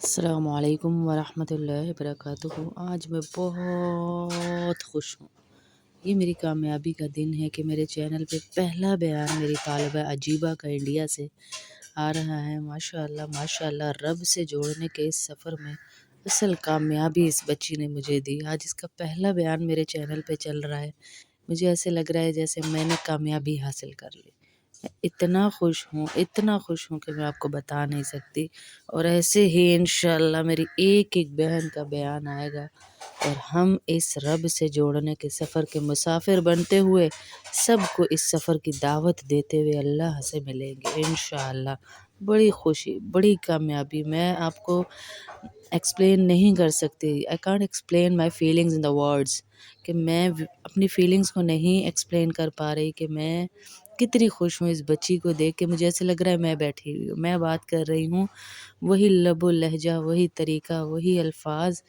السلام علیکم ورحمۃ اللہ وبرکاتہ۔ آج میں بہت خوش ہوں۔ یہ میری کامیابی کا دن ہے کہ میرے چینل پہ پہلا بیان میری طالبہ عجیبہ کا انڈیا سے آ رہا ہے۔ ماشاء اللہ رب سے جوڑنے کے اس سفر میں اصل کامیابی اس بچی نے مجھے دی۔ آج اس کا پہلا بیان میرے چینل پہ چل رہا ہے۔ مجھے ایسے لگ رہا ہے جیسے میں نے کامیابی حاصل کر لی۔ میں اتنا خوش ہوں کہ میں آپ کو بتا نہیں سکتی۔ اور ایسے ہی انشاءاللہ میری ایک ایک بہن کا بیان آئے گا اور ہم اس رب سے جوڑنے کے سفر کے مسافر بنتے ہوئے سب کو اس سفر کی دعوت دیتے ہوئے اللہ سے ملیں گے انشاءاللہ۔ بڑی خوشی، بڑی کامیابی، میں آپ کو ایکسپلین نہیں کر سکتی۔ I can't explain my feelings in the words، کہ میں اپنی فیلنگز کو نہیں ایکسپلین کر پا رہی کہ میں کتنی خوش ہوں اس بچی کو دیکھ کے۔ مجھے ایسے لگ رہا ہے میں بیٹھی ہوئی ہوں، میں بات کر رہی ہوں، وہی لب و لہجہ، وہی طریقہ، وہی الفاظ۔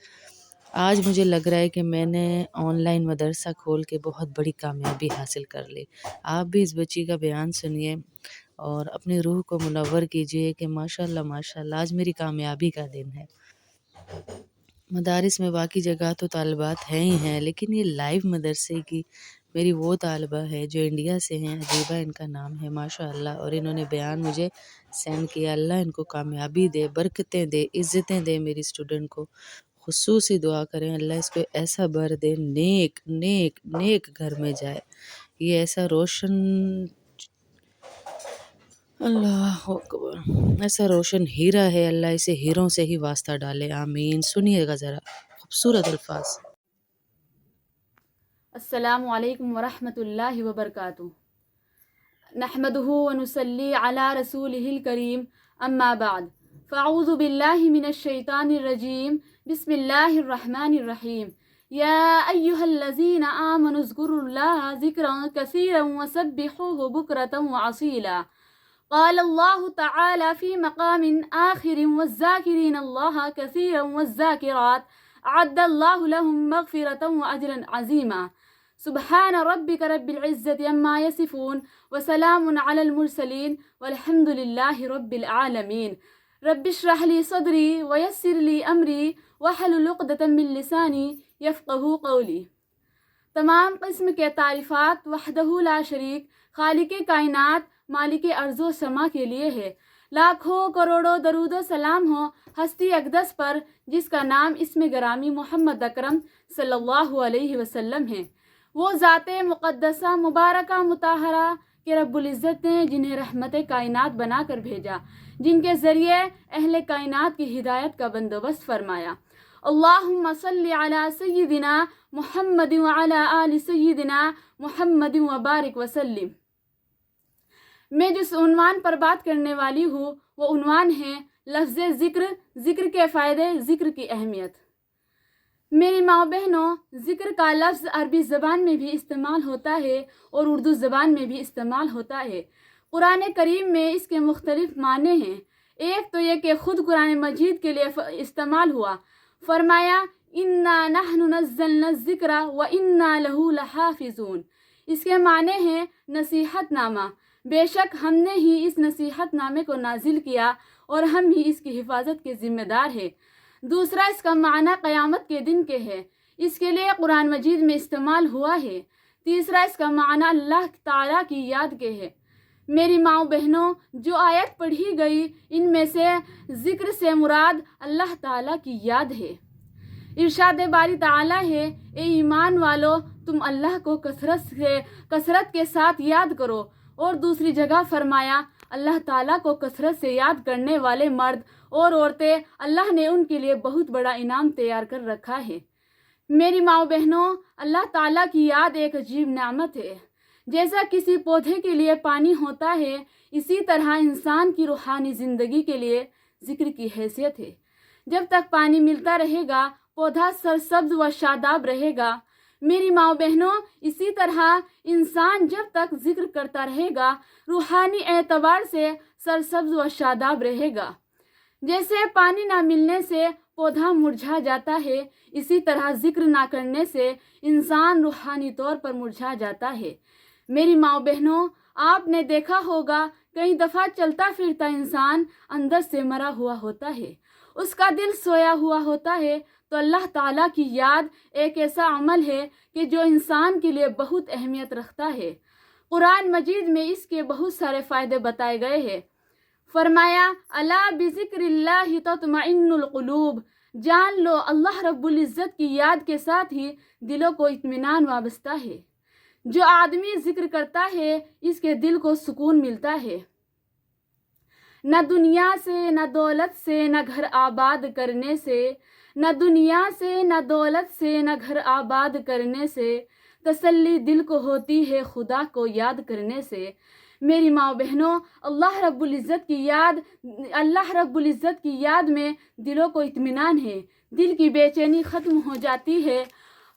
آج مجھے لگ رہا ہے کہ میں نے آن لائن مدرسہ کھول کے بہت بڑی کامیابی حاصل کر لی۔ آپ بھی اس بچی کا بیان سنیے اور اپنی روح کو منور کیجیے کہ ماشاءاللہ آج میری کامیابی کا دن ہے۔ مدارس میں باقی جگہ تو طالبات ہیں ہی ہیں، لیکن یہ لائیو مدرسے کی میری وہ طالبہ ہے جو انڈیا سے ہیں، عجیبہ ان کا نام ہے ماشاءاللہ، اور انہوں نے بیان مجھے سینڈ کیا۔ اللہ ان کو کامیابی دے، برکتیں دے، عزتیں دے میری اسٹوڈنٹ کو۔ خصوصی دعا کریں اللہ اس کو ایسا بر دے، نیک نیک نیک گھر میں جائے، یہ ایسا روشن، اللہ اکبر، ایسا روشن ہیرا ہے، اللہ اسے ہیروں سے ہی واسطہ ڈالے، آمین۔ سنیے گا ذرا خوبصورت الفاظ۔ السلام علیکم ورحمۃ اللہ وبرکاتہ۔ نحمده ونصلی علی رسولہ الکریم، اما بعد، فاعوذ باللہ من الشیطان الرجیم، بسم اللہ الرحمن الرحیم۔ یا ایہا الذین آمنوا اذکروا اللہ ذکرا کثیرا وسبحوہ بکرۃ وعصیلا۔ قال اللہ تعالی فی مقام آخر والذاکرین اللہ کثیرا والذاکرات اعد اللہ لهم مغفرۃ واجرا عظیما۔ سبحان ربک رب العزت عما یصفون وسلام علی المرسلین والحمد للہ رب العالمین۔ رب اشرح لی صدری ویسر لی امری واحلل عقدۃ من لسانی یفقہوا قولی۔ تمام قسم کے تعریفات وحدہ لا شریک، خالق کائنات، مالک ارض و سما کے لیے ہے۔ لاکھوں کروڑوں درود و سلام ہو ہستی اقدس پر جس کا نام اسم گرامی محمد اکرم صلی اللہ علیہ وسلم ہے۔ وہ ذات مقدسہ مبارکہ مطہرہ کہ رب العزت نے جنہیں رحمت کائنات بنا کر بھیجا، جن کے ذریعے اہل کائنات کی ہدایت کا بندوبست فرمایا۔ اللہم صلی علی سیدنا محمد وعلی آل سیدنا محمد وبارک وسلم۔ میں جس عنوان پر بات کرنے والی ہوں وہ عنوان ہے لفظ ذکر، ذکر کے فائدے، ذکر کی اہمیت۔ میری ماں بہنوں، ذکر کا لفظ عربی زبان میں بھی استعمال ہوتا ہے اور اردو زبان میں بھی استعمال ہوتا ہے۔ قرآن کریم میں اس کے مختلف معنی ہیں۔ ایک تو یہ کہ خود قرآن مجید کے لیے استعمال ہوا، فرمایا اِنَّا نَحْنُ نَزَّلْنَا الذِّكْرَ وَإِنَّا لَهُ لَحَافِظُونَ۔ اس کے معنی ہیں نصیحت نامہ، بے شک ہم نے ہی اس نصیحت نامے کو نازل کیا اور ہم ہی اس کی حفاظت کے ذمہ دار ہیں۔ دوسرا اس کا معنی قیامت کے دن کے ہے، اس کے لیے قرآن مجید میں استعمال ہوا ہے۔ تیسرا اس کا معنی اللہ تعالیٰ کی یاد کے ہے۔ میری ماں بہنوں، جو آیت پڑھی گئی ان میں سے ذکر سے مراد اللہ تعالیٰ کی یاد ہے۔ ارشاد باری تعالیٰ ہے، اے ایمان والو تم اللہ کو کثرت کے ساتھ یاد کرو، اور دوسری جگہ فرمایا اللہ تعالیٰ کو کثرت سے یاد کرنے والے مرد اور عورتیں اللہ نے ان کے لیے بہت بڑا انعام تیار کر رکھا ہے۔ میری ماں بہنوں، اللہ تعالیٰ کی یاد ایک عجیب نعمت ہے۔ جیسا کسی پودے کے لیے پانی ہوتا ہے، اسی طرح انسان کی روحانی زندگی کے لیے ذکر کی حیثیت ہے۔ جب تک پانی ملتا رہے گا پودا سرسبز و شاداب رہے گا۔ میری ماں بہنوں، اسی طرح انسان جب تک ذکر کرتا رہے گا روحانی اعتبار سے سرسبز و شاداب رہے گا۔ جیسے پانی نہ ملنے سے پودا مرجھا جاتا ہے، اسی طرح ذکر نہ کرنے سے انسان روحانی طور پر مرجھا جاتا ہے۔ میری ماں بہنوں، آپ نے دیکھا ہوگا کئی دفعہ چلتا پھرتا انسان اندر سے مرا ہوا ہوتا ہے، اس کا دل سویا ہوا ہوتا ہے تو اللہ تعالیٰ کی یاد ایک ایسا عمل ہے کہ جو انسان کے لیے بہت اہمیت رکھتا ہے۔ قرآن مجید میں اس کے بہت سارے فائدے بتائے گئے ہیں۔ فرمایا الا بذکر اللہ تطمئن القلوب، جان لو اللہ رب العزت کی یاد کے ساتھ ہی دلوں کو اطمینان وابستہ ہے۔ جو آدمی ذکر کرتا ہے اس کے دل کو سکون ملتا ہے۔ نہ دنیا سے نہ دولت سے نہ گھر آباد کرنے سے، نہ دنیا سے نہ دولت سے نہ گھر آباد کرنے سے، تسلی دل کو ہوتی ہے خدا کو یاد کرنے سے۔ میری ماں بہنوں، اللہ رب العزت کی یاد میں دلوں کو اطمینان ہے، دل کی بے چینی ختم ہو جاتی ہے۔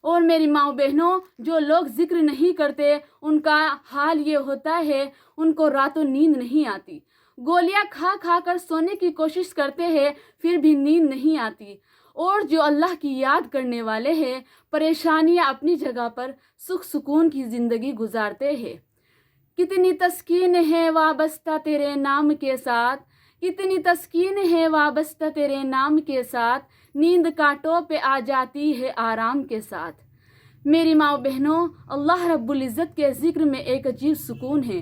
اور میری ماں بہنوں، جو لوگ ذکر نہیں کرتے ان کا حال یہ ہوتا ہے ان کو راتوں نیند نہیں آتی، گولیاں کھا کھا کر سونے کی کوشش کرتے ہیں پھر بھی نیند نہیں آتی۔ اور جو اللہ کی یاد کرنے والے ہیں پریشانیاں اپنی جگہ پر، سکھ سکون کی زندگی گزارتے ہیں۔ کتنی تسکین ہے وابستہ تیرے نام کے ساتھ، کتنی تسکین ہے وابستہ تیرے نام کے ساتھ، نیند کاٹوں پہ آ جاتی ہے آرام کے ساتھ۔ میری ماں بہنوں، اللہ رب العزت کے ذکر میں ایک عجیب سکون ہے،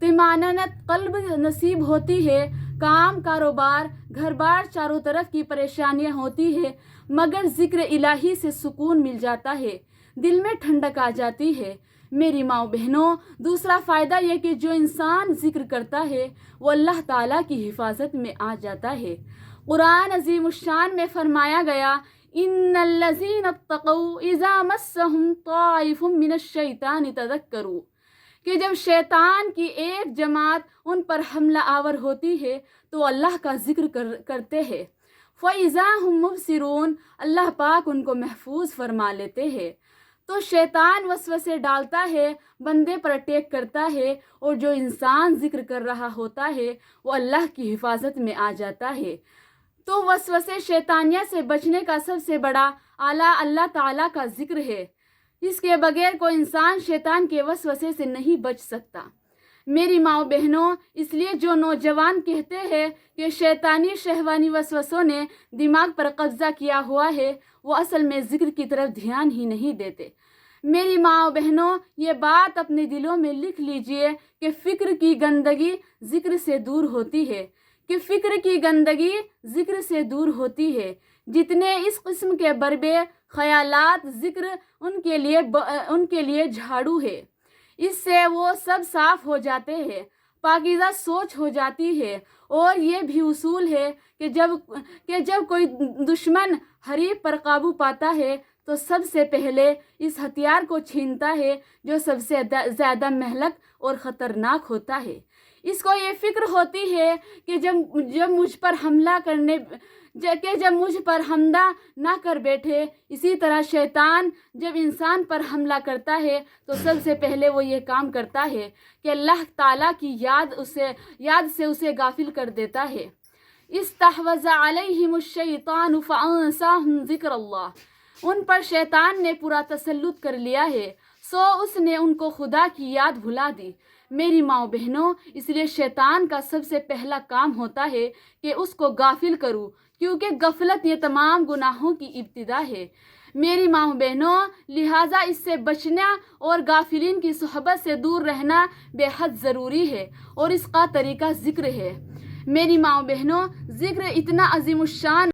طمانینت قلب نصیب ہوتی ہے۔ کام کاروبار گھر بار چاروں طرف کی پریشانیاں ہوتی ہے مگر ذکر الہی سے سکون مل جاتا ہے، دل میں ٹھنڈک آ جاتی ہے۔ میری ماں بہنوں، دوسرا فائدہ یہ کہ جو انسان ذکر کرتا ہے وہ اللہ تعالیٰ کی حفاظت میں آ جاتا ہے۔ قرآن عظیم الشان میں فرمایا گیا ان الذین اتقوا اذا مسهم طائف من الشیطان تذکروا، کہ جب شیطان کی ایک جماعت ان پر حملہ آور ہوتی ہے تو اللہ کا ذکر کرتے ہیں، فَإِذَا هُمْ مُبْصِرُونَ، اللہ پاک ان کو محفوظ فرما لیتے ہیں۔ تو شیطان وسوسے ڈالتا ہے، بندے پر اٹیک کرتا ہے، اور جو انسان ذکر کر رہا ہوتا ہے وہ اللہ کی حفاظت میں آ جاتا ہے۔ تو وسوسے شیطانیہ سے بچنے کا سب سے بڑا آلہ اللہ تعالیٰ کا ذکر ہے، اس کے بغیر کوئی انسان شیطان کے وسوسے سے نہیں بچ سکتا۔ میری ماں بہنوں، اس لیے جو نوجوان کہتے ہیں کہ شیطانی شہوانی وسوسوں نے دماغ پر قبضہ کیا ہوا ہے وہ اصل میں ذکر کی طرف دھیان ہی نہیں دیتے۔ میری ماں بہنوں، یہ بات اپنے دلوں میں لکھ لیجئے کہ فکر کی گندگی ذکر سے دور ہوتی ہے، کہ فکر کی گندگی ذکر سے دور ہوتی ہے۔ جتنے اس قسم کے بربے خیالات ذکر ان کے لیے جھاڑو ہے، اس سے وہ سب صاف ہو جاتے ہیں، پاکیزہ سوچ ہو جاتی ہے۔ اور یہ بھی اصول ہے کہ جب کوئی دشمن حریف پر قابو پاتا ہے تو سب سے پہلے اس ہتھیار کو چھینتا ہے جو سب سے زیادہ مہلک اور خطرناک ہوتا ہے۔ اس کو یہ فکر ہوتی ہے کہ جب مجھ پر حملہ نہ کر بیٹھے۔ اسی طرح شیطان جب انسان پر حملہ کرتا ہے تو سب سے پہلے وہ یہ کام کرتا ہے کہ اللہ تعالیٰ کی یاد سے اسے غافل کر دیتا ہے۔ استحوذ علیہم الشیطان فانساہم ذکر اللہ، ان پر شیطان نے پورا تسلط کر لیا ہے، سو اس نے ان کو خدا کی یاد بھلا دی۔ میری ماں بہنوں، اس لیے شیطان کا سب سے پہلا کام ہوتا ہے کہ اس کو غافل کروں، کیونکہ غفلت یہ تمام گناہوں کی ابتدا ہے۔ میری ماں بہنوں، لہٰذا اس سے بچنا اور غافلین کی صحبت سے دور رہنا بے حد ضروری ہے، اور اس کا طریقہ ذکر ہے۔ میری ماں بہنوں، ذکر اتنا عظیم الشان